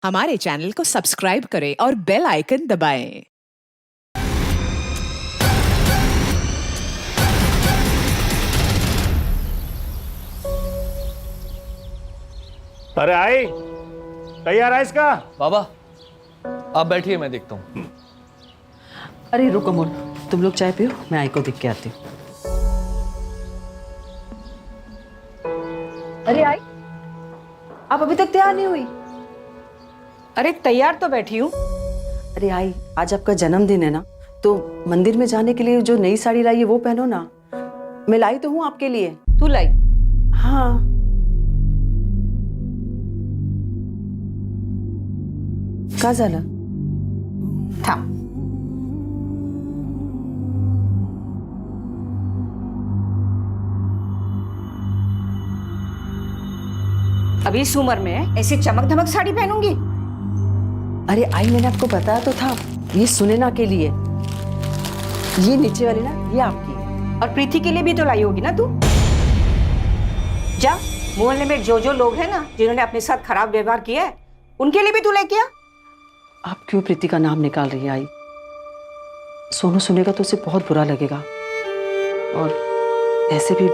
हमारे चैनल को सब्सक्राइब करें और बेल आइकन दबाएं। अरे आई तैयार है इसका। बाबा आप बैठिए, मैं देखता हूँ। अरे रुको मोन, तुम लोग चाय पियो, मैं आई को देख के आती हूँ। अरे आई, आप अभी तक तैयार नहीं हुई? अरे तैयार तो बैठी हूँ। अरे आई, आज आपका जन्मदिन है ना, तो मंदिर में जाने के लिए जो नई साड़ी लाई है वो पहनो ना। मैं लाई तो हूँ आपके लिए। तू लाई? हाँ। काय झालं? थांब। अभी इस उम्र में ऐसी चमक धमक साड़ी पहनूंगी? अरे आई, मैंने आपको बताया तो था, ये सुनैना के लिए। ये नीचे वाली ना, ये आपकी है। और प्रीति के लिए भी तो लाई होगी ना तू? जा, मोहल्ले में जो लोग हैं ना जिन्होंने अपने साथ खराब व्यवहार किया है, उनके लिए भी तू लेके आ। आप क्यों प्रीति का नाम निकाल रही है आई? सोनू सुनेगा तो उसे बहुत बुरा लगेगा, और ऐसे भी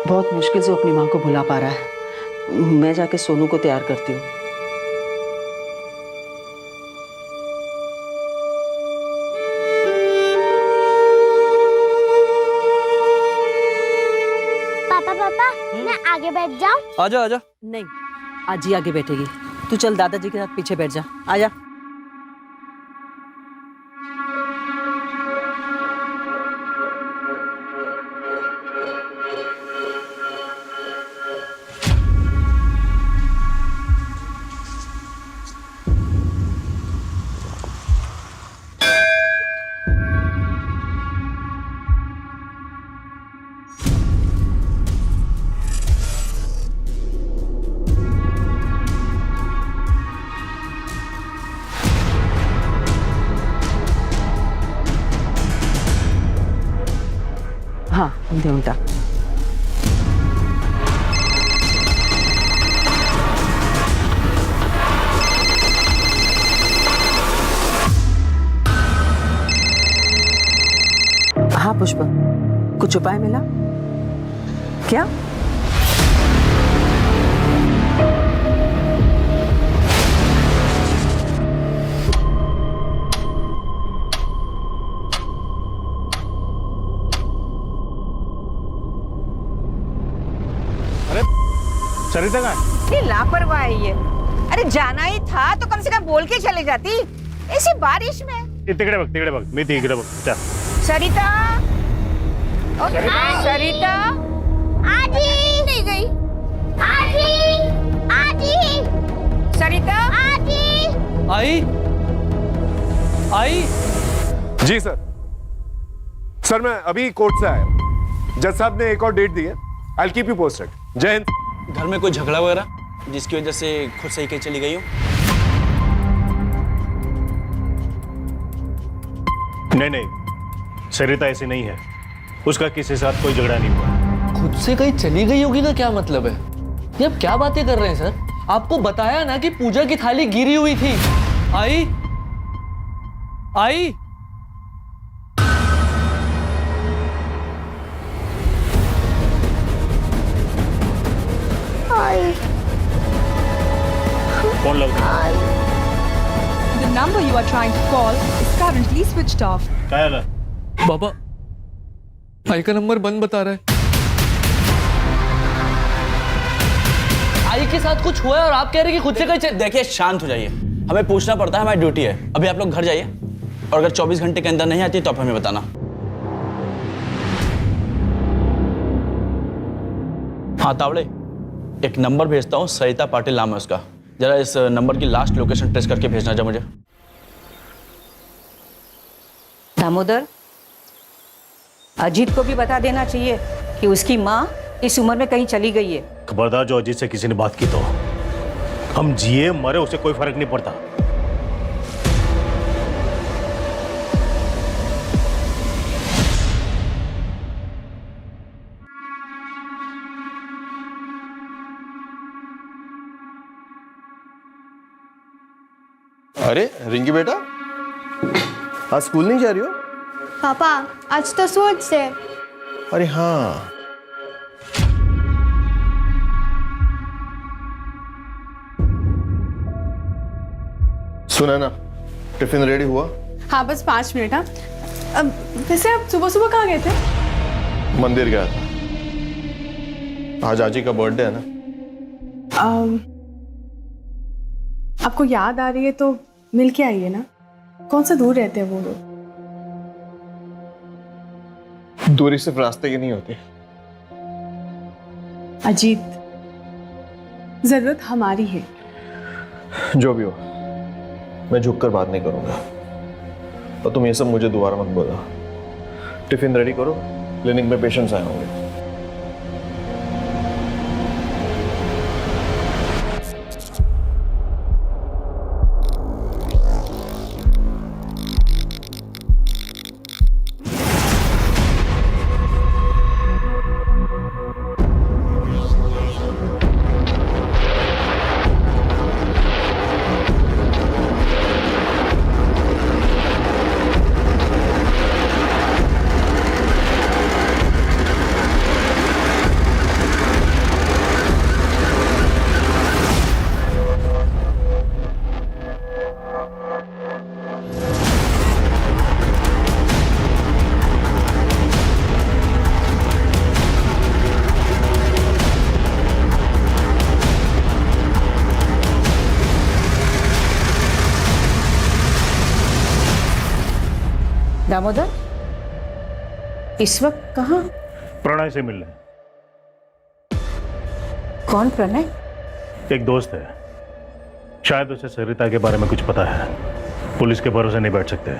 बहुत मुश्किल से अपनी माँ को भुला पा रहा है। मैं जाके सोनू को तैयार करती हूँ। पापा मैं आगे बैठ जाऊं? आजा आजा। नहीं, आज ही आगे बैठेगी। तू चल दादाजी के साथ पीछे बैठ जा। आजा। हाँ, देऊन टाक। हाँ पुष्प, कुछ उपाय मिला क्या? अरे सरिता का ये लापरवाह है ये। अरे जाना ही था तो कम से कम बोल के चले जाती, ऐसी बारिश में। तिकडे बघ मी ती इकडे बघ। चल सरिता, सरिता आजी नहीं गई। आजी, आजी, सरिता, आजी। आई आई। जी सर मैं अभी कोर्ट से आया हूं। जज साहब ने एक और डेट दी है। I keep you posted. जय हिंद। घर में कोई झगड़ा वगैरह जिसकी वजह से खुद सही कहीं चली गई हो? नहीं सरिता ऐसी नहीं है, उसका किसी के साथ कोई झगड़ा नहीं हुआ। खुद से कहीं चली गई होगी का क्या मतलब है? ये आप क्या बातें कर रहे हैं सर? आपको बताया ना कि पूजा की थाली गिरी हुई थी। आई आई। फोन लग The number you are trying to call is currently switched off. काय आला? बाबा, आई का नंबर बंद बता रहा है। आई के साथ कुछ हुआ है और आप कह रहे हैं कि खुद से कहीं देखिए शांत हो जाइए, हमें पूछना पड़ता है, हमारी ड्यूटी है। अभी आप लोग घर जाइए और अगर 24 घंटे के अंदर नहीं आती तो आप हमें बताना। हाँ तावड़े, एक नंबर भेजता हूँ, सरिता पाटिल नाम है उसका। जरा इस नंबर की लास्ट लोकेशन ट्रेस करके भेजना जा मुझे। दामोदर, अजीत को भी बता देना चाहिए कि उसकी माँ इस उम्र में कहीं चली गई है। खबरदार, जो अजीत से किसी ने बात की तो हम जिए मरे उसे कोई फर्क नहीं पड़ता। अरे रिंकी बेटा, आज स्कूल नहीं जा रही हो? पापा आज तो स्पोर्ट्स है। अरे हाँ, सुना ना, टिफिन रेडी हुआ? हाँ बस 5 मिनट। हाँ अब वैसे आप सुबह सुबह कहाँ गए थे? मंदिर गया था, आज आजी का बर्थडे है ना। आपको याद आ रही है तो मिल के आइए ना। कौन सा दूर रहते हैं वो लोग? दूरी सिर्फ रास्ते की नहीं होती। अजीत, जरूरत हमारी है। जो भी हो, मैं झुककर बात नहीं करूंगा। और तुम ये सब मुझे दोबारा मत बोलो। टिफिन रेडी करो, क्लिनिक में पेशेंट्स आए होंगे। दामोदर, इस वक्त कहाँ? प्रणय से मिलने। कौन प्रणय? एक दोस्त है, शायद उसे सरिता के बारे में कुछ पता है। पुलिस के भरोसे नहीं बैठ सकते।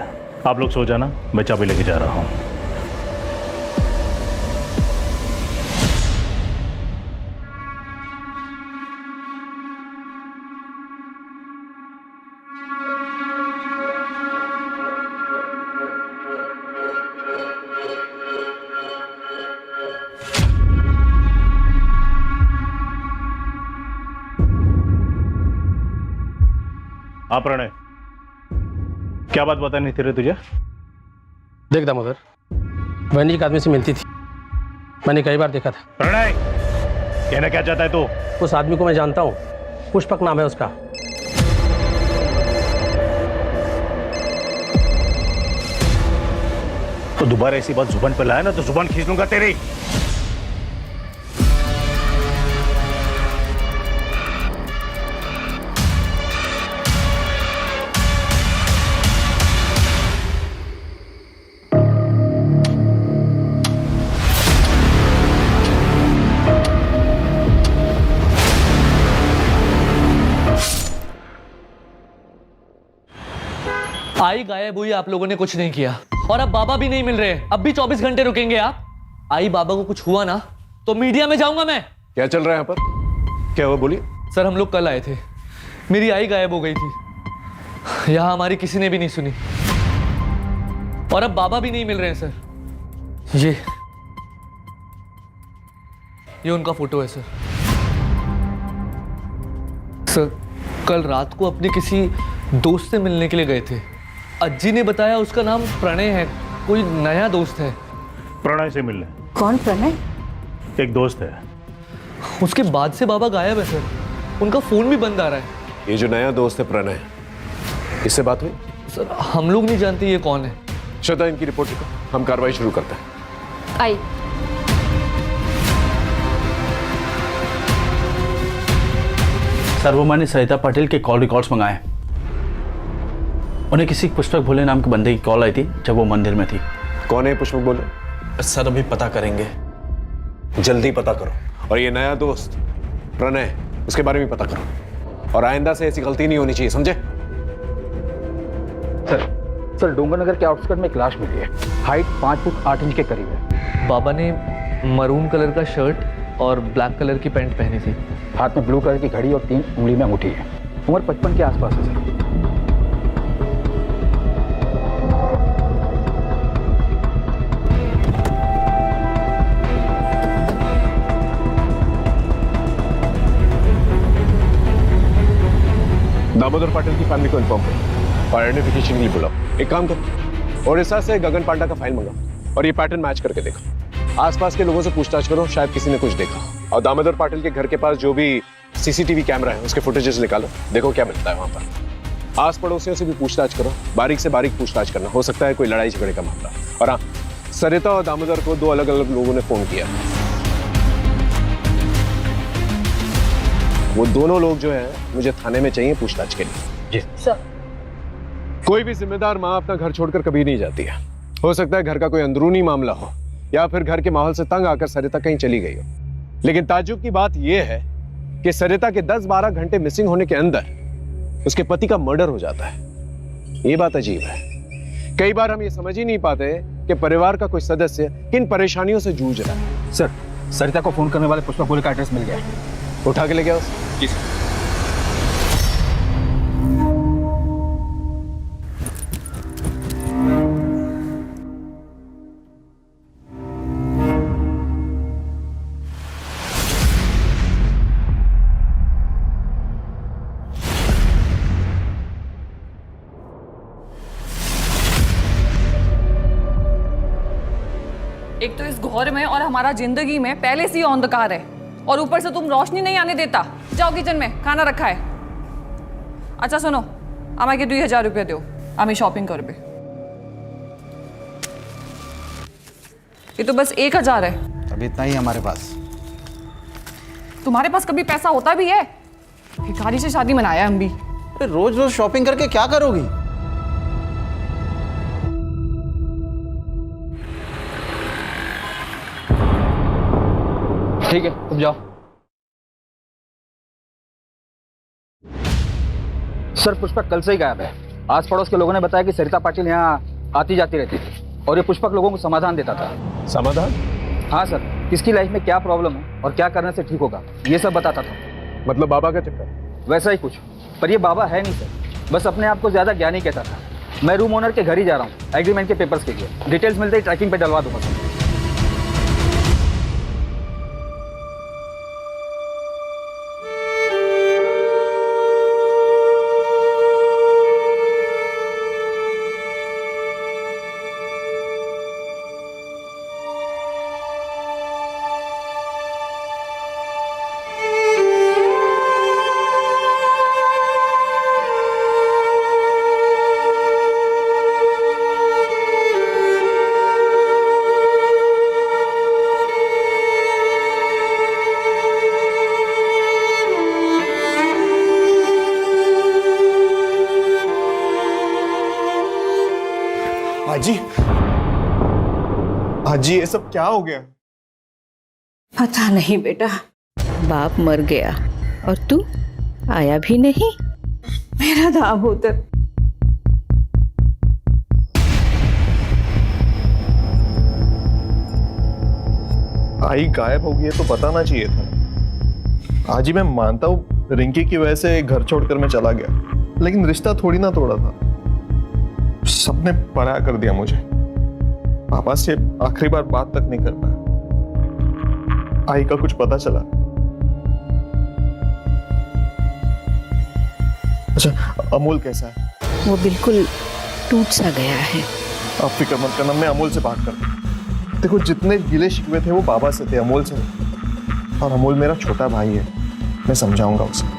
आप लोग सो जाना, मैं चाबी लेके जा रहा हूँ। हाँ प्रणय, क्या बात बतानी थी रे तुझे? देख दामोदर, वैनी एक आदमी से मिलती थी, मैंने कई बार देखा था। प्रणय, कहना क्या चाहता है तू? उस आदमी को मैं जानता हूँ, पुष्पक नाम है उसका। तो दोबारा ऐसी बात जुबान पर लाया ना तो जुबान खींच लूंगा तेरी। आई गायब हुई, आप लोगों ने कुछ नहीं किया, और अब बाबा भी नहीं मिल रहे। अब भी 24 घंटे रुकेंगे आप? आई बाबा को कुछ हुआ ना तो मीडिया में जाऊंगा मैं। क्या चल रहा है यहाँ पर? क्या हुआ, बोलिए। सर हम लोग कल आए थे, मेरी आई गायब हो गई थी। यहां हमारी किसी ने भी नहीं सुनी, और अब बाबा भी नहीं मिल रहे हैं सर। ये उनका फोटो है सर। सर कल रात को अपने किसी दोस्त से मिलने के लिए गए थे। अज्जी ने बताया उसका नाम प्रणय है, कोई नया दोस्त है। प्रणय से मिलने? कौन प्रणय? एक दोस्त है। उसके बाद से बाबा गायब है सर, उनका फोन भी बंद आ रहा है। ये जो नया दोस्त है प्रणय, इससे बात हुई? सर हम लोग नहीं जानते ये कौन है। श्रद्धा, इनकी रिपोर्ट लिखो, हम कार्रवाई शुरू करते हैं। आई। सर वो मैंने सरिता पाटिल के कॉल रिकॉर्ड्स मंगाए। उन्हें किसी पुष्पक भोले नाम के बंदे की कॉल आई थी जब वो मंदिर में थी। कौन है पुष्पक भोले? सर अभी पता करेंगे। जल्दी पता करो। और ये नया दोस्त प्रणय, उसके बारे में पता करो, और आइंदा से ऐसी गलती नहीं होनी चाहिए, समझे? सर डूंगरनगर के आउटस्कर्ट में एक लाश मिली है, हाइट 5 फुट 8 इंच के करीब है। बाबा ने मरून कलर का शर्ट और ब्लैक कलर की पैंट पहनी थी। हाथ में ब्लू कलर की घड़ी और 3 उंगली में अंगूठी है। उम्र 55 के आसपास है सर। दामोदर पाटिल की फैमिली को इन्फॉर्म करो और आइडेंटिफिकेशन के लिए बुलाओ। एक काम करो, ओडिशा से गगन पांडा का फाइल मंगाओ और ये पैटर्न मैच करके देखो। आसपास के लोगों से पूछताछ करो, शायद किसी ने कुछ देखा। और दामोदर पाटिल के घर के पास जो भी सीसीटीवी कैमरा है उसके फुटेजेस निकालो, देखो क्या मिलता है वहां पर। आस पड़ोसियों से भी पूछताछ करो, बारीक से बारीक पूछताछ करना, हो सकता है कोई लड़ाई झगड़े का मामला। और हाँ, सरिता और दामोदर को 2 अलग अलग लोगों ने फोन किया। वो दोनों लोग जो है मुझे थाने में चाहिए पूछताछ के लिए। जी सर। कोई भी जिम्मेदार माँ अपना घर छोड़कर कभी नहीं जाती है। हो सकता है घर का कोई अंदरूनी मामला हो या फिर घर के माहौल से तंग आकर सरिता कहीं चली गई हो। लेकिन ताज्जुब की बात यह है कि सरिता के 10-12 घंटे मिसिंग होने के अंदर उसके पति का मर्डर हो जाता है। ये बात अजीब है। कई बार हम ये समझ ही नहीं पाते कि परिवार का कोई सदस्य किन परेशानियों से जूझ रहा है। सर, सरिता को फोन करने वाले पुष्पा गोले का एड्रेस मिल गया है। उठा के ले गया उसे। एक तो इस घोर में और हमारा जिंदगी में पहले से ही अंधकार है और ऊपर से तुम रोशनी नहीं आने देता। जाओ किचन में, खाना रखा है। अच्छा सुनो, আমাকে 2000 रुपया दो, আমি शॉपिंग करबे। ये तो बस 1000 है। अभी इतना ही हमारे पास। तुम्हारे पास कभी पैसा होता भी है? भिखारी से शादी मनाया हम भी। रोज रोज शॉपिंग करके क्या करोगी? ठीक है, तुम जाओ। सर, पुष्पक कल से ही गायब है। आस पड़ोस के लोगों ने बताया कि सरिता पाटिल यहाँ आती जाती रहती थी और ये पुष्पक लोगों को समाधान देता था। समाधान? हाँ सर, किसकी लाइफ में क्या प्रॉब्लम है और क्या करने से ठीक होगा ये सब बताता था। मतलब बाबा का चक्कर? वैसा ही कुछ, पर ये बाबा है नहीं सर, बस अपने आप को ज्यादा ज्ञानी कहता था। मैं रूम ओनर के घर ही जा रहा हूँ एग्रीमेंट के पेपर्स के लिए। डिटेल्स मिलते ही ट्रैकिंग पे डलवा दूंगा सर। आजी ये सब क्या हो गया? पता नहीं बेटा, बाप मर गया और तू आया भी नहीं। मेरा दामोदर। आई गायब हो गई है तो बताना चाहिए था। आजी मैं मानता हूँ रिंकी की वजह से घर छोड़कर मैं चला गया, लेकिन रिश्ता थोड़ी ना तोड़ा था। सबने पराया कर दिया मुझे। पापा से आखिरी बार बात तक नहीं कर पाया। आई का कुछ पता चला? अच्छा, अमूल कैसा है? वो बिल्कुल टूट सा गया है। आप फिक्र मत करना, मैं अमूल से बात करता हूँ। देखो, जितने गिले शिकवे थे वो बाबा से थे, अमूल से नहीं। और अमूल मेरा छोटा भाई है, मैं समझाऊंगा उसे।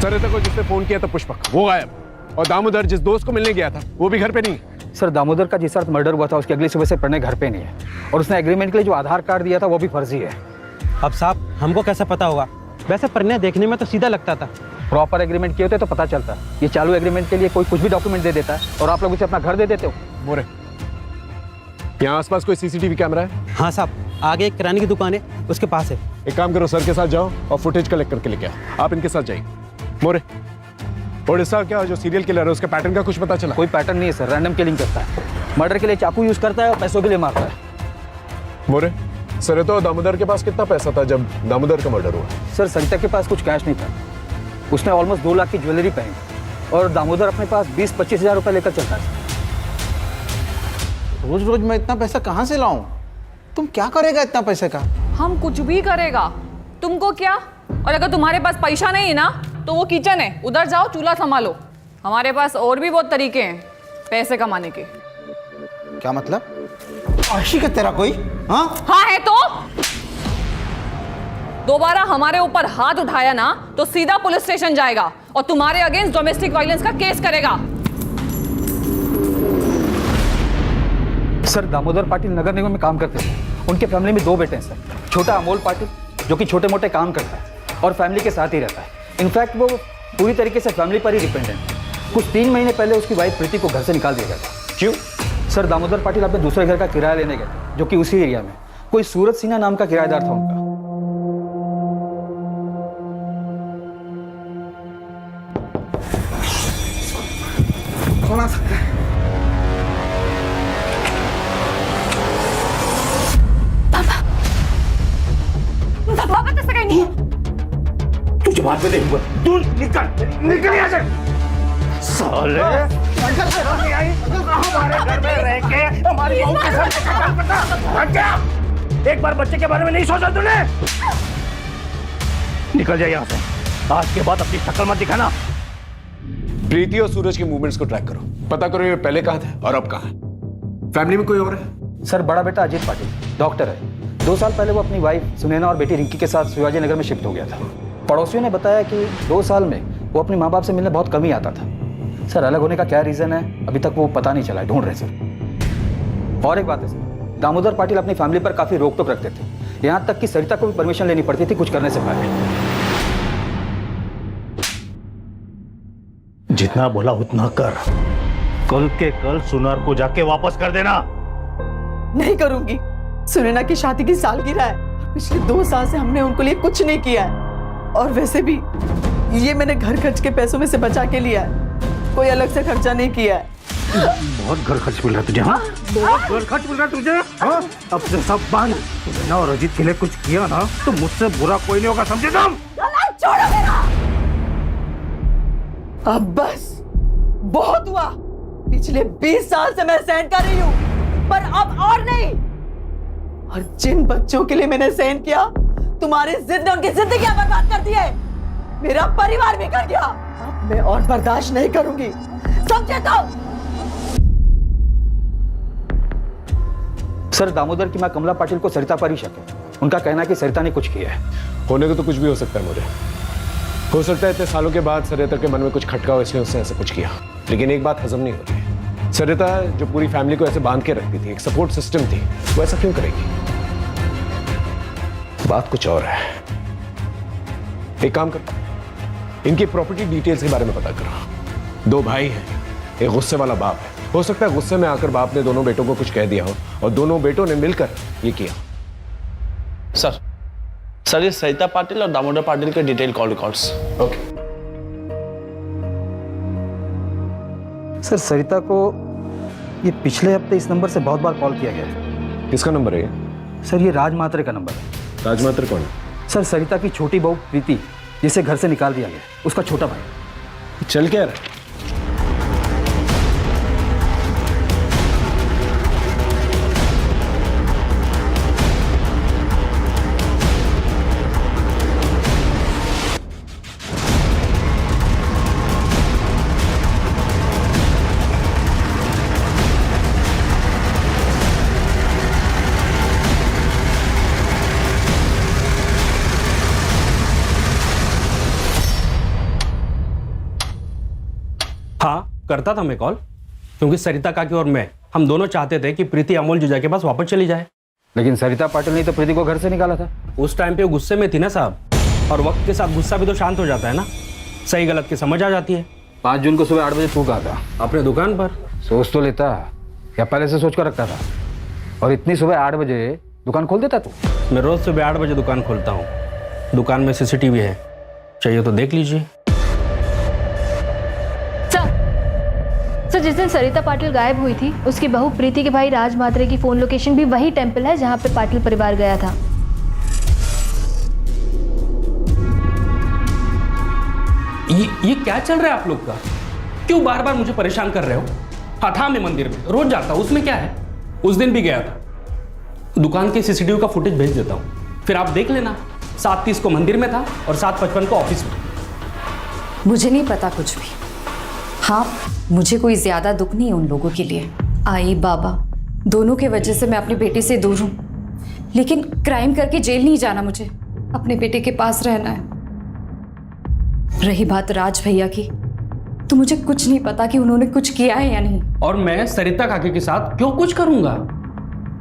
सरिता को जिसने फोन किया था पुष्पक, वो गायब। और दामोदर जिस दोस्त को मिलने गया था वो भी घर पे नहीं। सर, दामोदर का जिस रात मर्डर हुआ था उसकी अगली सुबह से प्रणय घर पे नहीं है और उसने एग्रीमेंट के लिए जो आधार कार्ड दिया था वो भी फर्जी है। अब साहब हमको कैसे पता होगा? वैसे प्रणय देखने में तो सीधा लगता था। प्रॉपर एग्रीमेंट किए होते तो पता चलता। ये चालू एग्रीमेंट के लिए कोई कुछ भी डॉक्यूमेंट दे देता है और आप लोग उसे अपना घर दे देते हो। मोरे, यहाँ आसपास कोई सीसीटीवी कैमरा है? हाँ साहब, आगे एक किराने की दुकान है, उसके पास है। एक काम करो, सर के साथ जाओ और फुटेज कलेक्ट करके लेके आओ। आप इनके साथ जाइए। मोरे, ओडिशा क्या जो सीरियल किलर है उसके पैटर्न का कुछ पता चला? कोई पैटर्न नहीं है सर, रैंडम किलिंग करता है। मर्डर के लिए चाकू यूज करता है और पैसों के लिए मारता है। मोरे, सरिता और दामोदर के पास कितना पैसा था जब दामोदर का मर्डर हुआ? सर सरिता के पास कुछ कैश नहीं था। उसने ऑलमोस्ट 2 लाख की ज्वेलरी पहनी और दामोदर अपने पास 20-25 हज़ार रुपये लेकर चलता था। रोज रोज मैं इतना पैसा कहाँ से लाऊं? तुम क्या करेगा इतना पैसे का? हम कुछ भी करेगा, तुमको क्या? और अगर तुम्हारे पास पैसा नहीं है ना तो वो किचन है, उधर जाओ चूल्हा संभालो। हमारे पास और भी बहुत तरीके हैं पैसे कमाने के। क्या मतलब? आशिक है तेरा कोई? हाँ हाँ है तो दोबारा हमारे ऊपर हाथ उठाया ना तो सीधा पुलिस स्टेशन जाएगा और तुम्हारे अगेंस्ट डोमेस्टिक वायलेंस का केस करेगा। सर दामोदर पाटिल नगर निगम में काम करते थे। उनके फैमिली में 2 बेटे हैं सर। छोटा अमोल पाटिल जो कि छोटे मोटे काम करता है और फैमिली के साथ ही रहता है। इनफैक्ट वो पूरी तरीके से फैमिली पर ही डिपेंडेंट है। कुछ 3 महीने पहले उसकी वाइफ प्रीति को घर से निकाल दिया गया था। क्यों? सर दामोदर पाटिल अपने दूसरे घर का किराया लेने गए थे जो कि उसी एरिया में कोई सूरज सिन्हा नाम का किराएदार था उनका। कौन आ सकता है? पापा तो सगाई नहीं। तू जवाब दे दूंगा। तू निकल यहाँ से। साले हमारे घर में रह के हमारी बहू के साथ काम करता। क्या? एक बार बच्चे के बारे में नहीं सोचा तूने? निकल जाए यहाँ से। आज के बाद अपनी शक्ल मत दिखाना। प्रीति और सूरज के मूवमेंट्स को ट्रैक करो, पता करो ये पहले कहाँ थे और अब कहाँ है। फैमिली में कोई और है? सर बड़ा बेटा अजीत पाटिल डॉक्टर है। 2 साल पहले वो अपनी वाइफ सुनैना और बेटी रिंकी के साथ शिवाजी नगर में शिफ्ट हो गया था। पड़ोसियों ने बताया कि 2 साल में वो अपने माँ बाप से मिलने बहुत कम ही आता था। सर अलग होने का क्या रीज़न है अभी तक वो पता नहीं चला है, ढूंढ रहे सर। और एक बात है सर, दामोदर पाटिल अपनी फैमिली पर काफ़ी रोक टोक रखते थे। यहाँ तक कि सरिता को भी परमिशन लेनी पड़ती थी कुछ करने से पहले। जितना बोला उतना कर। कल के कल सुनार को जाके वापस कर देना। नहीं करूंगी। सुनैना की शादी की सालगिरह है। पिछले 2 साल से हमने उनको लिए कुछ नहीं किया है और वैसे भी ये मैंने घर खर्च के पैसों में से बचा के लिया है, कोई अलग से खर्चा नहीं किया है। बहुत घर खर्च मिल रहा है तुझे। हाँ बहुत घर खर्च मिल रहा है तुझे। हाँ अब से सब बंद। सुनैना और अजीत के लिए कुछ किया ना तो मुझसे बुरा कोई नहीं होगा, समझे तुम? छोड़ो मेरा। अब बस बहुत हुआ। पिछले 20 साल से मैं सहन कर रही हूँ पर अब और नहीं। और जिन बच्चों के लिए मैंने सहन किया तुम्हारी जिद ने उनकी जिंदगियां बर्बाद कर दी है। मेरा परिवार बिगड़ गया। अब मैं और बर्दाश्त नहीं करूंगी, समझे तो? सर दामोदर की मां कमला पाटिल को सरिता पर ही शक है। उनका कहना है कि सरिता ने कुछ किया है। होने को तो कुछ भी हो सकता है मुझे। हो सकता है इतने सालों के बाद सरिता के मन में कुछ खटका हो इसलिए उसने ऐसा कुछ किया। लेकिन एक बात हजम नहीं हो रही, सरिता जो पूरी फैमिली को ऐसे बांध के रखती थी, एक सपोर्ट सिस्टम थी, वो ऐसा क्यों करेगी? बात कुछ और है। एक काम कर, इनकी प्रॉपर्टी डिटेल्स के बारे में पता करो। 2 भाई हैं, एक गुस्से वाला बाप है। हो सकता है गुस्से में आकर बाप ने दोनों बेटों को कुछ कह दिया हो और दोनों बेटों ने मिलकर ये किया। सर ये सरिता पाटिल और दामोदर पाटिल के detail call records. Okay. Sir Sarita को ये पिछले हफ्ते इस नंबर से बहुत बार कॉल किया गया है। किसका नंबर है ये? सर ये राज मात्रे का नंबर है। राज मात्रे कौन है? सर सरिता की छोटी बहू प्रीति जिसे घर से निकाल दिया गया, उसका छोटा भाई। चल क्या रहा है? हाँ करता था मैं कॉल, क्योंकि सरिता काकी और मैं हम दोनों चाहते थे कि प्रीति अमोल जुजा के पास वापस चली जाए। लेकिन सरिता पाटिल ने तो प्रीति को घर से निकाला था। उस टाइम पे वो गुस्से में थी ना साहब, और वक्त के साथ गुस्सा भी तो शांत हो जाता है ना, सही गलत की समझ आ जाती है। 5 जून को सुबह 8 बजे तू कहा था अपने दुकान पर। सोच तो लेता या पहले से सोच कर रखता था? और इतनी सुबह 8 बजे दुकान खोल देता तू? मैं रोज सुबह 8 बजे दुकान खोलता हूँ। दुकान में CCTV है, चाहिए तो देख लीजिए। सर जिस दिन सरिता पाटिल गायब हुई थी उसकी बहू प्रीति के भाई राज मात्रे की फोन लोकेशन भी वही टेंपल है जहाँ पे पाटिल परिवार गया था। ये क्या चल रहा है आप लोग का? क्यों बार बार मुझे परेशान कर रहे हो? हाँ था, मैं मंदिर में रोज जाता हूँ, उसमें क्या है? उस दिन भी गया था। दुकान के सीसीटीवी का फुटेज भेज देता हूँ, फिर आप देख लेना। 7:30 को मंदिर में था और 7:55 को ऑफिस में। मुझे नहीं पता कुछ भी। हाँ, मुझे कोई ज्यादा दुख नहीं है उन लोगों के लिए। आई बाबा दोनों के वजह से मैं अपनी बेटी से दूर हूँ, लेकिन क्राइम करके जेल नहीं जाना, मुझे अपने बेटे के पास रहना है। रही बात राज भैया की, तो मुझे कुछ नहीं पता कि उन्होंने कुछ किया है या नहीं। और मैं सरिता काकी के साथ क्यों कुछ करूंगा?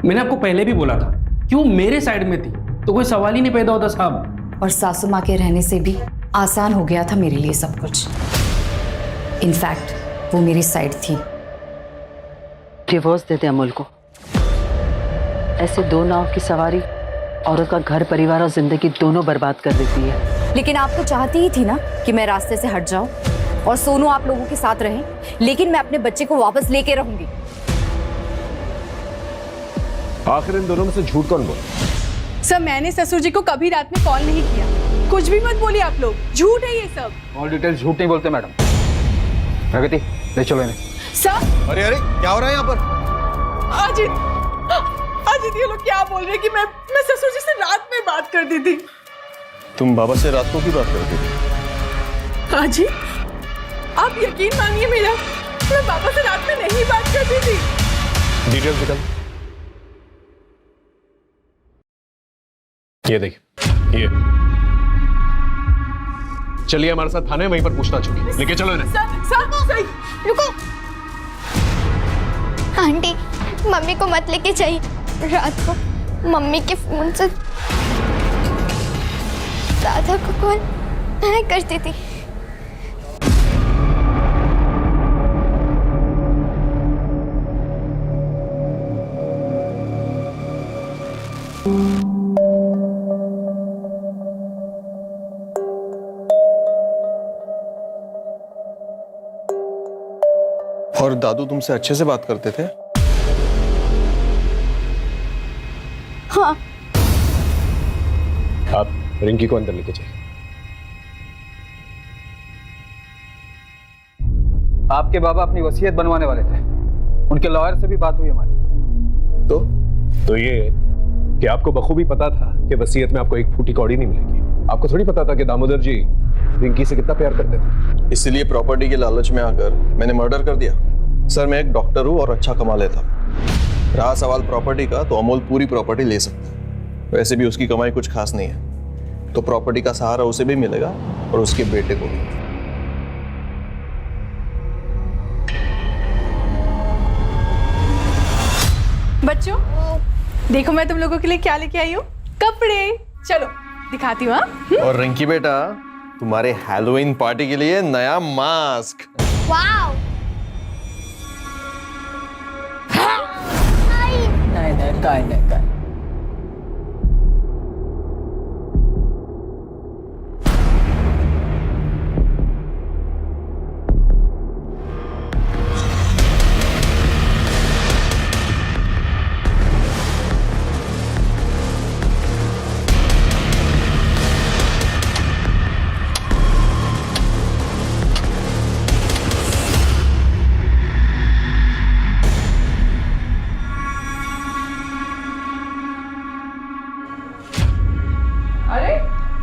मैंने आपको पहले भी बोला था, क्यों मेरे साइड में थी तो कोई सवाल ही नहीं पैदा होता साहब। और सासू माँ के रहने से भी आसान हो गया था मेरे लिए सब कुछ। इनफैक्ट वो मेरी साइड थी। डिवोर्स दे दे अमूल को। ऐसे दो नाव की सवारी औरत का घर परिवार और जिंदगी दोनों बर्बाद कर देती है। लेकिन आप तो चाहती ही थी ना कि मैं रास्ते से हट जाऊं और सोनू आप लोगों के साथ रहे, लेकिन मैं अपने बच्चे को वापस लेके रहूंगी। आखिर इन दोनों में से झूठ कौन बोला? सर मैंने ससुर जी को कभी रात में कॉल नहीं किया। कुछ भी मत बोलिए आप लोग, झूठ है ये सब। ऑल डिटेल झूठ नहीं बोलते मैडम। प्रगति ले चलो इन्हें। सर अरे अरे क्या हो रहा है यहाँ पर? अजित ये लोग क्या बोल रहे हैं कि मैं ससुर जी से रात में बात कर दी थी। तुम बाबा से रात को क्यों बात करती थी? अजित आप यकीन मानिए मेरा, मैं बाबा से रात में नहीं बात कर दी थी। डिटेल्स निकल। ये देख, ये चलिए हमारे साथ थाने, वहीं पर पूछताछ होगी। लेके चलो इन्हें। सर रुको। आंटी मम्मी को मत लेके जाइए। रात को मम्मी के फोन से दादा को कॉल मैं करती थी। और दादू तुमसे अच्छे से बात करते थे? हाँ। आप रिंकी को अंदर लेके जाइए। आपके बाबा अपनी वसीयत बनवाने वाले थे, उनके लॉयर से भी बात हुई हमारी। तो ये कि आपको बखूबी पता था कि वसीयत में आपको एक फूटी कौड़ी नहीं मिलेगी। आपको थोड़ी पता था कि दामोदर जी रिंकी से कितना प्यार करते थे। इसलिए प्रॉपर्टी के लालच में आकर मैंने मर्डर कर दिया। सर मैं एक डॉक्टर हूँ और अच्छा कमा लेता। रहा सवाल प्रॉपर्टी का, तो अमोल पूरी प्रॉपर्टी ले सकता है। वैसे भी उसकी कमाई कुछ खास नहीं है, तो प्रॉपर्टी का सहारा उसे भी मिलेगा और उसके बेटे को भी। बच्चों देखो मैं तुम लोगों के लिए क्या लेके आई हूँ, कपड़े। चलो दिखाती हूँ। और रिंकी बेटा तुम्हारे हैलोवीन पार्टी के लिए नया मास्क। वाव। नहीं। अरे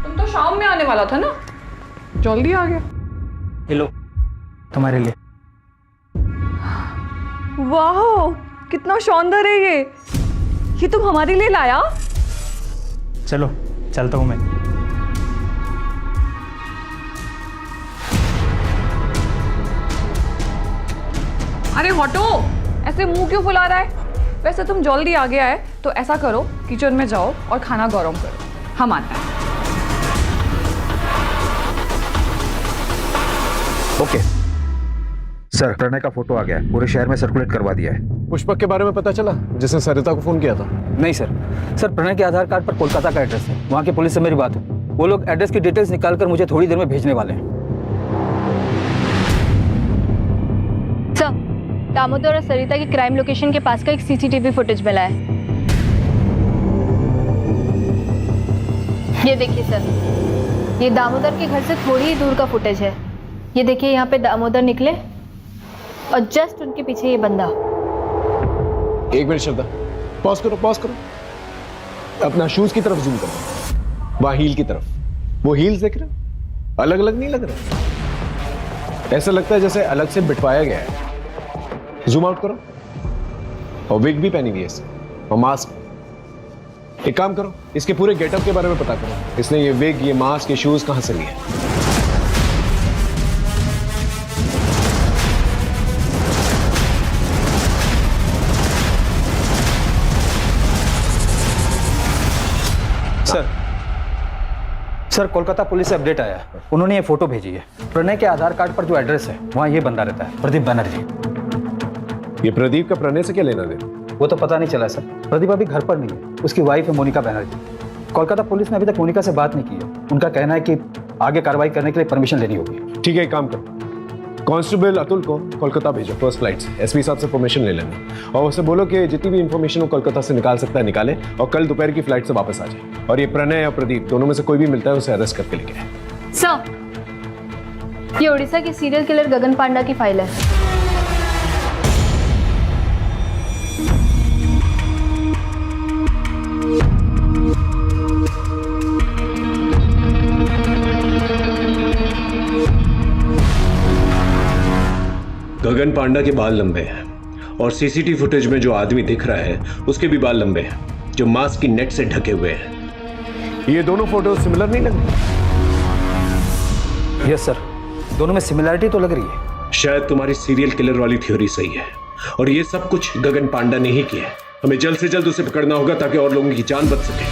तुम तो शाम में आने वाला था ना, जल्दी आ गया। हेलो तुम्हारे लिए। वाह कितना शानदार है ये तुम हमारे लिए लाया? चलो चलता हूँ मैं। अरे हटो, ऐसे मुंह क्यों फुला रहा है? वैसे तुम जल्दी आ गया है तो ऐसा करो, किचन में जाओ और खाना गरम करो, हम आते हैं। ओके सर, प्रणय का फोटो आ गया है, पूरे शहर में सर्कुलेट करवा दिया है। पुष्पक के बारे में पता चला जिसने सरिता को फोन किया था? नहीं सर प्रणय के आधार कार्ड पर कोलकाता का एड्रेस है। वहाँ की पुलिस से मेरी बात हुई, वो लोग एड्रेस की डिटेल्स निकालकर मुझे थोड़ी देर में भेजने वाले हैं। सर दामोदर और सरिता की क्राइम लोकेशन के पास का एक सीसीटीवी फुटेज मिला है। ये देखिए सर, ये दामोदर के घर से थोड़ी ही दूर का फुटेज है। ये देखिए यहाँ पे दामोदर निकले और जस्ट उनके पीछे ये बंदा। एक मिनट श्रद्धा, पॉज करो। अपना शूज की तरफ जूम करो, वहां हील की तरफ। वो हील्स देख रहे हो? अलग अलग नहीं लग रहा, ऐसा लगता है जैसे अलग से बिठवाया गया है। जूम आउट करो। और विग भी पहनी हुई है इसने, और मास्क। एक काम करो, इसके पूरे गेटअप के बारे में पता करो। इसने ये विग, ये मास्क, ये शूज कहां से लिए? सर, कोलकाता पुलिस से अपडेट आया। उन्होंने ये फोटो भेजी है। प्रणय के आधार कार्ड पर जो एड्रेस है वहाँ ये बंदा रहता है, प्रदीप बनर्जी। ये प्रदीप का प्रणय से क्या लेना देना? वो तो पता नहीं चला सर। प्रदीप अभी घर पर नहीं है, उसकी वाइफ है मोनिका बनर्जी। कोलकाता पुलिस ने अभी तक मोनिका से बात नहीं की है। उनका कहना है कि आगे कार्रवाई करने के लिए परमिशन लेनी होगी। ठीक है, एक काम करो, कांस्टेबल अतुल को कोलकाता भेजो फर्स्ट फ्लाइट से। एसपी साहब से परमिशन ले लेना और उससे बोलो कि जितनी भी इंफॉर्मेशन वो कोलकाता से निकाल सकता है निकाले, और कल दोपहर की फ्लाइट से वापस आ जाए। और ये प्रणय या प्रदीप दोनों में से कोई भी मिलता है उसे अरेस्ट करके लेके आए। सर, ये उड़ीसा के सीरियल किलर गगन पांडा की फाइल है। गगन पांडा के बाल लंबे हैं और सीसीटीवी फुटेज में जो आदमी दिख रहा है उसके भी बाल लंबे हैं, जो मास्क की नेट से ढके हुए हैं। ये दोनों फोटो सिमिलर नहीं लग रही? यस सर, दोनों में सिमिलरिटी तो लग रही है। शायद तुम्हारी सीरियल किलर वाली थ्योरी सही है और ये सब कुछ गगन पांडा ने ही किया है। हमें जल्द से जल्द उसे पकड़ना होगा ताकि और लोगों की जान बच सके।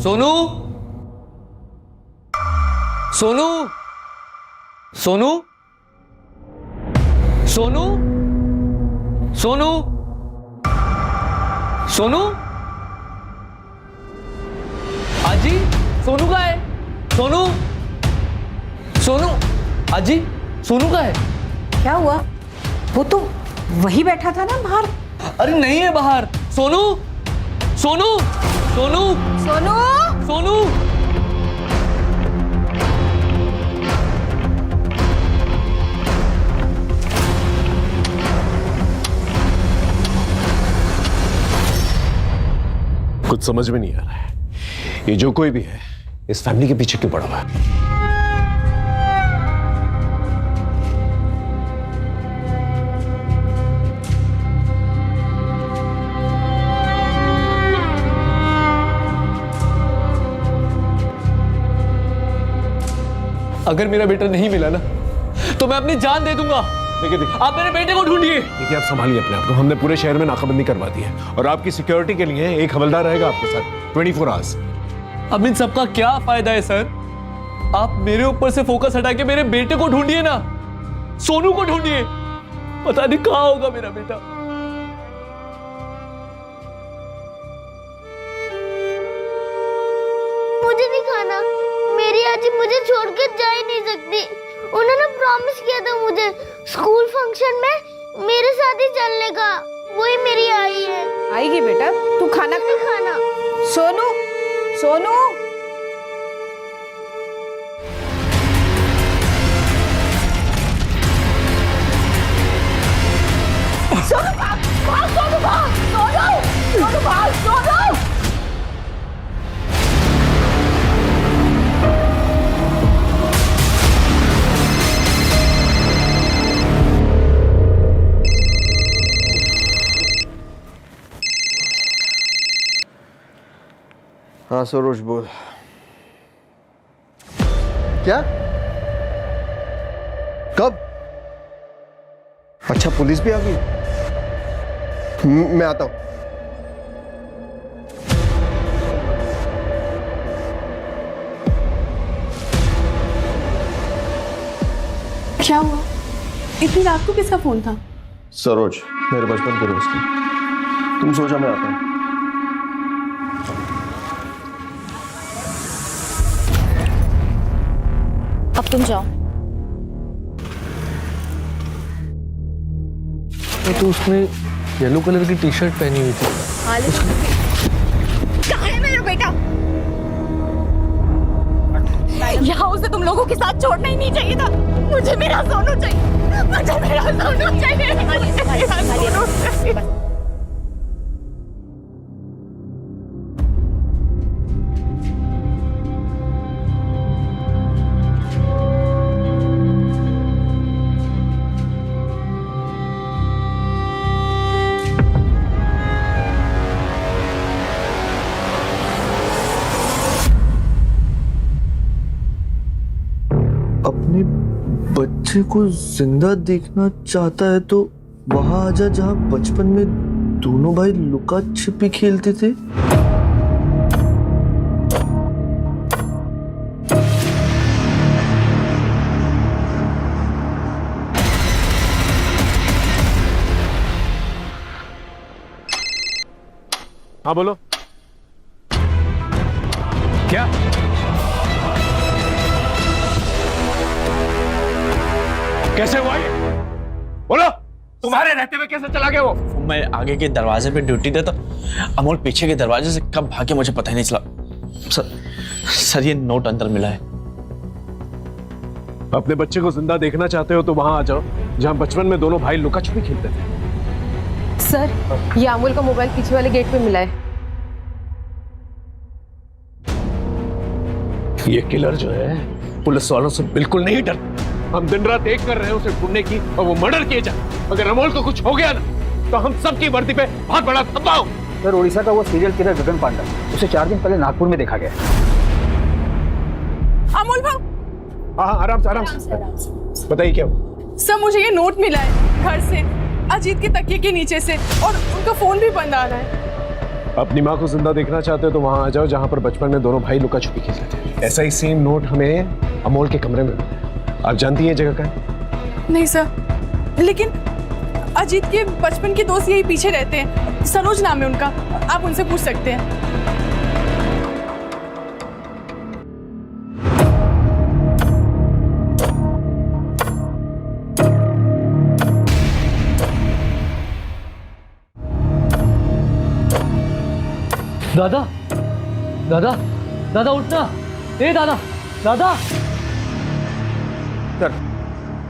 सोनू, सोनू, सोनू, सोनू, सोनू, सोनू, आजी, सोनू का है? सोनू, सोनू, आजी, सोनू का है? क्या हुआ? वो तो वही बैठा था ना बाहर। अरे नहीं है बाहर। सोनू, सोनू, सोनू, सोनू, सोनू, कुछ समझ में नहीं आ रहा है, ये जो कोई भी है इस फैमिली के पीछे क्यों पड़ा हुआ है? अगर मेरा बेटा नहीं मिला ना तो मैं अपनी जान दे दूंगा। देखिए, आप मेरे बेटे को ढूंढिए। देखिए, आप संभालिए अपने आप को। हमने पूरे शहर में नाकाबंदी करवा दी है और आपकी सिक्योरिटी के लिए एक हवलदार रहेगा आपके साथ 24 आवर्स। अब इन सबका क्या फायदा है सर? आप मेरे ऊपर से फोकस हटा के मेरे बेटे को ढूंढिए ना, सोनू को ढूंढिए। पता नहीं कहां होगा मेरा बेटा। मुझे नहीं खाना, मेरी आजी मुझे छोड़ के जा ही नहीं सकती। उन्होंने प्रॉमिस किया था मुझे स्कूल फंक्शन में मेरे साथ ही चलने का। वही मेरी आई है। आएगी बेटा, तू खाना नहीं खाना। सोनू, सोनू, सोनू भाग, सोनू भाग, सोनू भाग, सोनू। हाँ सरोज बोल। क्या? कब? अच्छा, पुलिस भी आ गई? मैं आता हूं। क्या हुआ? इतनी रात को किसका फोन था? सरोज, मेरे बचपन के दोस्त थे। तुम सो जा, मैं आता हूँ। अब तुम जाओ। तो उसने येलो कलर की टी शर्ट पहनी हुई थी। कहाँ है मेरा बेटा? यहाँ उसे तुम लोगों के साथ छोड़ना ही नहीं चाहिए था। मुझे मेरा सोनू चाहिए, मुझे मेरा सोनू चाहिए, मुझे मेरा सोनू चाहिए। अपने बच्चे को जिंदा देखना चाहता है तो वहां आजा जहां बचपन में दोनों भाई लुका छिपी खेलते थे। हाँ बोलो। क्या? कैसे हुआ ये? बोलो, तुम्हारे रहते हुए कैसे चला गया वो? मैं आगे के दरवाजे पे ड्यूटी देता, अमोल पीछे के दरवाजे से कब भागे मुझे पता ही नहीं चला। सर ये नोट अंदर मिला है। अपने बच्चे को जिंदा देखना चाहते हो तो वहां आ जाओ जहां बचपन में दोनों भाई लुका छुपी खेलते थे। सर ये अमोल का मोबाइल पीछे वाले गेट पे मिला है। ये किलर जो है पुलिस वालों से बिल्कुल नहीं डरता। हम दिन रात एक कर रहे हैं उसे ढूंढने की और वो मर्डर किए जाए। अगर अमोल को कुछ हो गया ना तो हम सबकी वर्दी पे बहुत बड़ा धब्बा हो। सर उड़ीसा का वो सीरियल किलर गगन पांडा, उसे 4 दिन पहले नागपुर में देखा गया। अमोल भाव। हाँ आराम से बताइए क्या हुआ? सर मुझे ये नोट मिला है घर से, अजीत के तकिए के नीचे से, और उनका फोन भी बंद आ रहा है। अपनी माँ को जिंदा देखना चाहते हो तो वहां आ जाओ जहां पर बचपन में दोनों भाई लुका छुपी खेलते थे। ऐसा ही सेम नोट हमें अमोल के कमरे में मिला। आप जानती हैं जगह का? नहीं सर, लेकिन अजीत के बचपन के दोस्त यही पीछे रहते हैं, सरोज नाम है उनका, आप उनसे पूछ सकते हैं। दादा दादा दादा उठना, ए दादा दादा।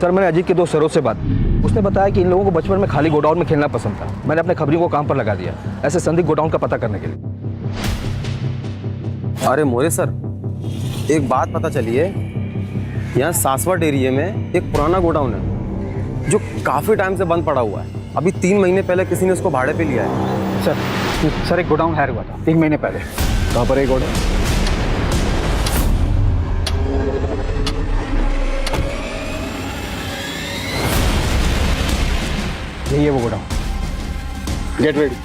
सर मैंने अजीत के दोस्त सरोज से बात, उसने बताया कि इन लोगों को बचपन में खाली गोडाउन में खेलना पसंद था। मैंने अपने खबरियों को काम पर लगा दिया ऐसे संदिग्ध गोडाउन का पता करने के लिए। अरे मोरे सर, एक बात पता चली है, यहाँ सासवट एरिया में एक पुराना गोडाउन है जो काफी टाइम से बंद पड़ा हुआ है। अभी 3 महीने पहले किसी ने उसको भाड़े पे लिया है। सर एक गोडाउन हायर हुआ था 3 महीने पहले। कहाँ पर है गोडाउन? यही है वो गोडाउन। Get ready.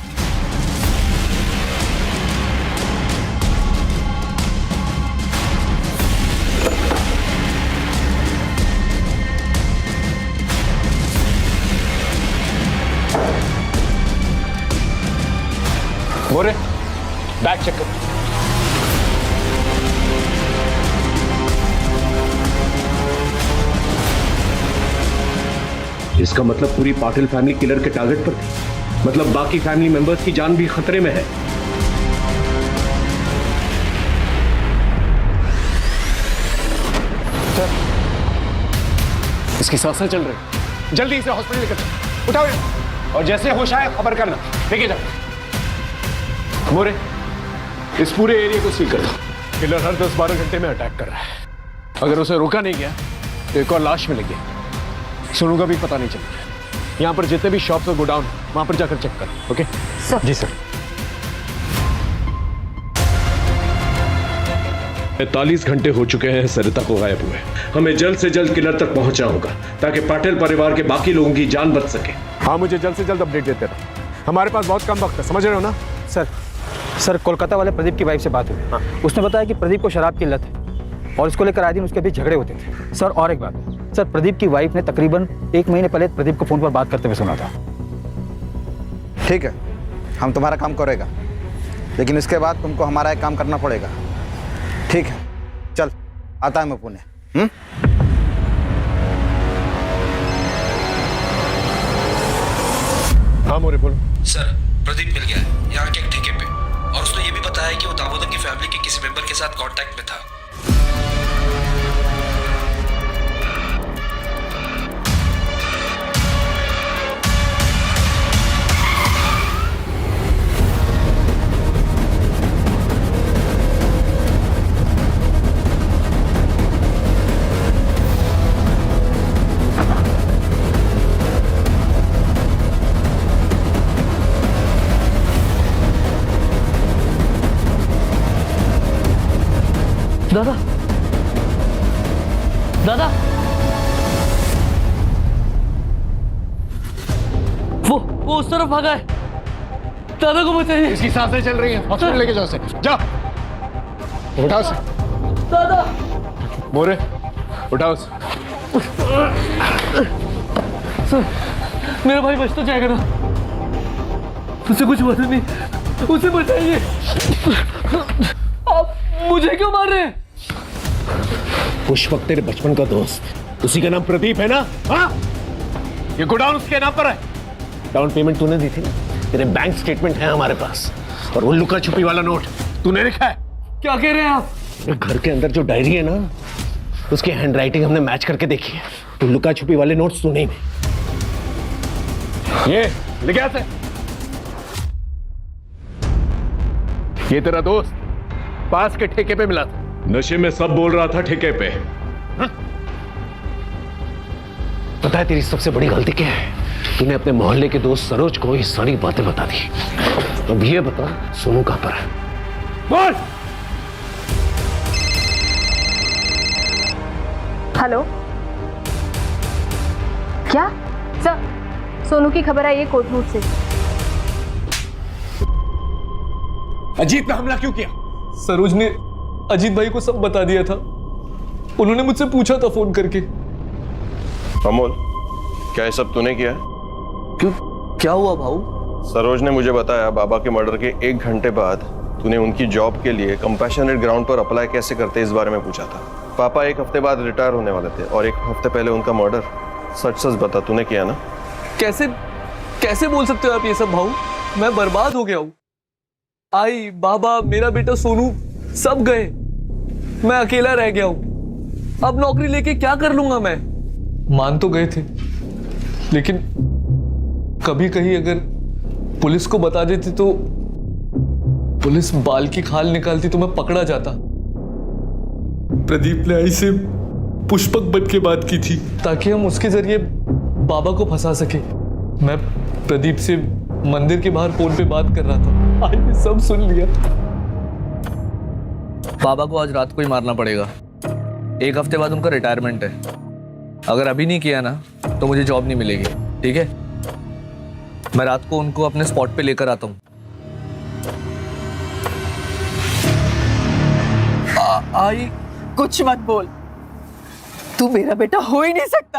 बोरे बैग चेक कर। इसका मतलब पूरी पाटिल फैमिली किलर के टारगेट पर थी। मतलब बाकी फैमिली मेंबर्स की जान भी खतरे में है। सर इसकी सांसें चल रही, जल्दी इसे हॉस्पिटल लेकर चलो। उठाओ और जैसे होश आए खबर करना। लेके जाओ। मोरे इस पूरे एरिया को सील कर दो। किलर हर 10-12 घंटे में अटैक कर रहा है। अगर उसे रोका नहीं गया तो एक और लाश मिलेगी। सोनू का भी पता नहीं चलेगा। यहाँ पर जितने भी शॉप्स और गोडाउन वहां पर जाकर चेक कर। Okay sir. जी सर। 45 घंटे हो चुके हैं सरिता को गायब हुए। हमें जल्द से जल्द किलर तक पहुंचना होगा ताकि पाटिल परिवार के बाकी लोगों की जान बच सके। हाँ मुझे जल्द से जल्द अपडेट देते रहो। हमारे पास बहुत कम वक्त है, समझ रहे हो ना? सर कोलकाता वाले प्रदीप की वाइफ से बात हुई। हाँ। उसने बताया कि प्रदीप को शराब की लत है और इसको लेकर आए दिन उसके बीच झगड़े होते थे। सर और एक बात, सर प्रदीप की वाइफ ने तकरीबन 1 महीने पहले प्रदीप को फोन पर बात करते हुए सुना था। ठीक है, हम तुम्हारा काम करेगा, लेकिन इसके बाद तुमको हमारा एक काम करना पड़ेगा। ठीक है, चल आता है मैं पुणे। हाँ मोरे बोलो। सर प्रदीप मिल गया है यहाँ के एक ठेके पे, और उसने ये भी बताया कि वो दामोदर की फैमिली के किसी मेंबर के साथ कांटेक्ट में था। दादा, दादा, वो उस तरफ भागा है। दादा को बचाइए। इसकी सांसें चल रही हैं, हॉस्पिटल लेके जाओ उसे। जाओ, उठाओ उसे। दादा, मोरे उठाओ उसे। सर, मेरा भाई बच तो जाएगा ना? उसे कुछ हुआ नहीं, उसे बचाइए। आप मुझे क्यों मार रहे हैं? पुष्पक तेरे बचपन का दोस्त, उसी का नाम प्रदीप है ना? हाँ, ये गोडाउन उसके नाम पर है। डाउन पेमेंट तूने दी थी ना? तेरे बैंक स्टेटमेंट है हमारे पास, और वो लुका छुपी वाला नोट तूने लिखा है। क्या कह रहे हैं आप? घर के अंदर जो डायरी है ना, उसकी हैंडराइटिंग हमने मैच करके देखी है। तो लुका छुपी वाले नोट्स तूने ही। ये लिखा है। ये तेरा दोस्त पास के ठेके पे मिला था। नशे में सब बोल रहा था ठेके पे। पता है तेरी सबसे बड़ी गलती क्या है? तूने अपने मोहल्ले के दोस्त सरोज को ये सारी बातें बता दी। अब ये बता, सोनू कहां पर है? बोल। हेलो, क्या सर? सोनू की खबर आई है कोटनूर से। अजीत पे हमला क्यों किया? सरोज ने अजीत भाई को सब बता दिया था। उन्होंने मुझसे पूछा था फोन करके। अमोल, क्या ये सब तूने किया? क्यों, क्या हुआ भाऊ? सरोज ने मुझे बताया बाबा के मर्डर के 1 घंटे बाद तूने उनकी जॉब के लिए कंपैशनेट ग्राउंड पर अप्लाई कैसे करते इस बारे में पूछा था। पापा 1 हफ्ते बाद रिटायर होने वाले थे और 1 हफ्ते पहले उनका मर्डर। सच सच बता, तूने किया ना? कैसे कैसे बोल सकते हो आप ये सब भाऊ? मैं बर्बाद हो गया हूँ। आई, बाबा, मेरा बेटा सोनू सब गए। मैं अकेला रह गया हूं। अब नौकरी लेके क्या कर लूंगा मैं? मान तो गए थे, लेकिन कभी कहीं अगर पुलिस को बता देती तो पुलिस बाल की खाल निकालती तो मैं पकड़ा जाता। प्रदीप ने आई से पुष्पक बन के बात की थी ताकि हम उसके जरिए बाबा को फंसा सके। मैं प्रदीप से मंदिर के बाहर फोन पे बात कर रहा था। आज मैं सब सुन लिया। बाबा को आज रात को ही मारना पड़ेगा। 1 हफ्ते बाद उनका रिटायरमेंट है। अगर अभी नहीं किया ना तो मुझे जॉब नहीं मिलेगी। ठीक है, मैं रात को उनको अपने स्पॉट पे लेकर आता हूँ। आई, कुछ मत बोल, तू मेरा बेटा हो ही नहीं सकता।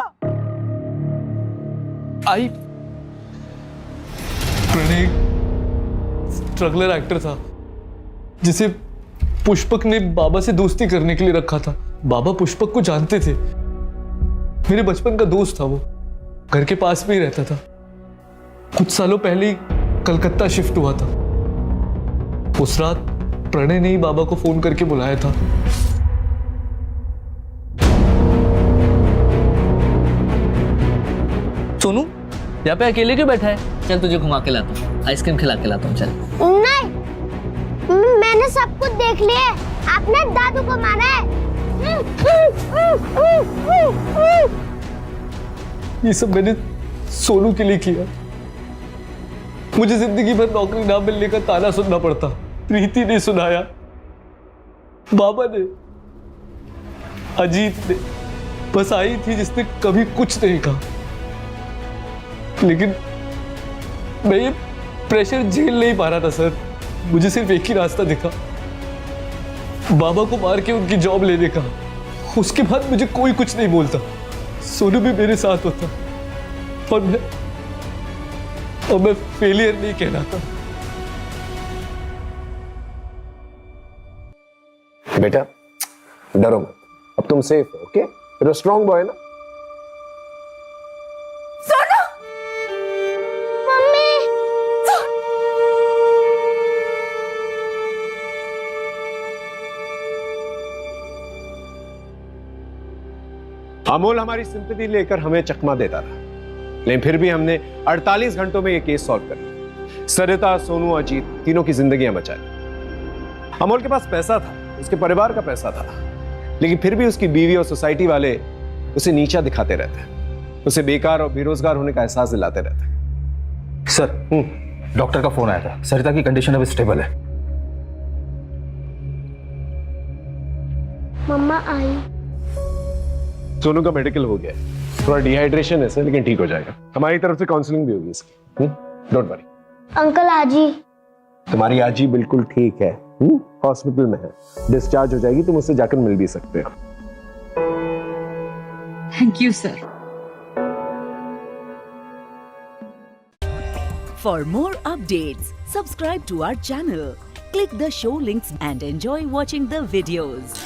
आई, प्रणय स्ट्रगलर एक्टर था जिसे पुष्पक ने बाबा से दोस्ती करने के लिए रखा था। बाबा पुष्पक को जानते थे। मेरे बचपन का दोस्त था वो, घर के पास में ही रहता था। कुछ सालों पहले ही कलकत्ता शिफ्ट हुआ था। उस रात प्रणय ने ही बाबा को फोन करके बुलाया था। सोनू, यहाँ पे अकेले क्यों बैठा है? चल तुझे घुमा के लाता हूँ, आइसक्रीम खिला के लाता हूँ। चल। नहीं, मैंने सब कुछ देख लिया है। आपने दादू को मारा है। ये सब मैंने सोनू के लिए किया। मुझे जिंदगी भर नौकरी ना मिलने का ताना सुनना पड़ता। प्रीति ने सुनाया, बाबा ने, अजीत ने, बस आई थी जिसने कभी कुछ नहीं कहा। लेकिन मैं ये प्रेशर झेल नहीं पा रहा था सर। मुझे सिर्फ एक ही रास्ता दिखा, बाबा को मार के उनकी जॉब लेने का। उसके बाद मुझे कोई कुछ नहीं बोलता। सोनू भी मेरे साथ होता और और मैं फेलियर नहीं कहलाता। बेटा डरो मत, अब तुम सेफ हो। Okay, you're a strong boy ना। सोनू, मम्मी। अमोल हमारी सिंपैथी लेकर हमें चकमा देता रहा, लेकिन फिर भी हमने 48 घंटों में यह केस सॉल्व कर लिया। सरिता, सोनू, अजीत तीनों की जिंदगियां बचा ली। अमोल के पास पैसा था, उसके परिवार का पैसा था, लेकिन फिर भी उसकी बीवी और सोसाइटी वाले उसे नीचा दिखाते रहते, उसे बेकार और बेरोजगार होने का एहसास दिलाते रहते। सर, डॉक्टर का फोन आया था, सरिता की कंडीशन अब स्टेबल है। मम्मा आई। सोनू का मेडिकल हो गया है, थोड़ा डिहाइड्रेशन है सर, लेकिन ठीक हो जाएगा। हमारी तरफ से काउंसलिंग भी होगी इसकी। Don't worry. अंकल आजी। तुम्हारी आजी बिल्कुल ठीक है, हॉस्पिटल में है, डिस्चार्ज हो जाएगी, तुम उससे जाकर मिल भी सकते हो। Thank you sir. For more updates, subscribe to our channel, click the show links and enjoy watching the videos.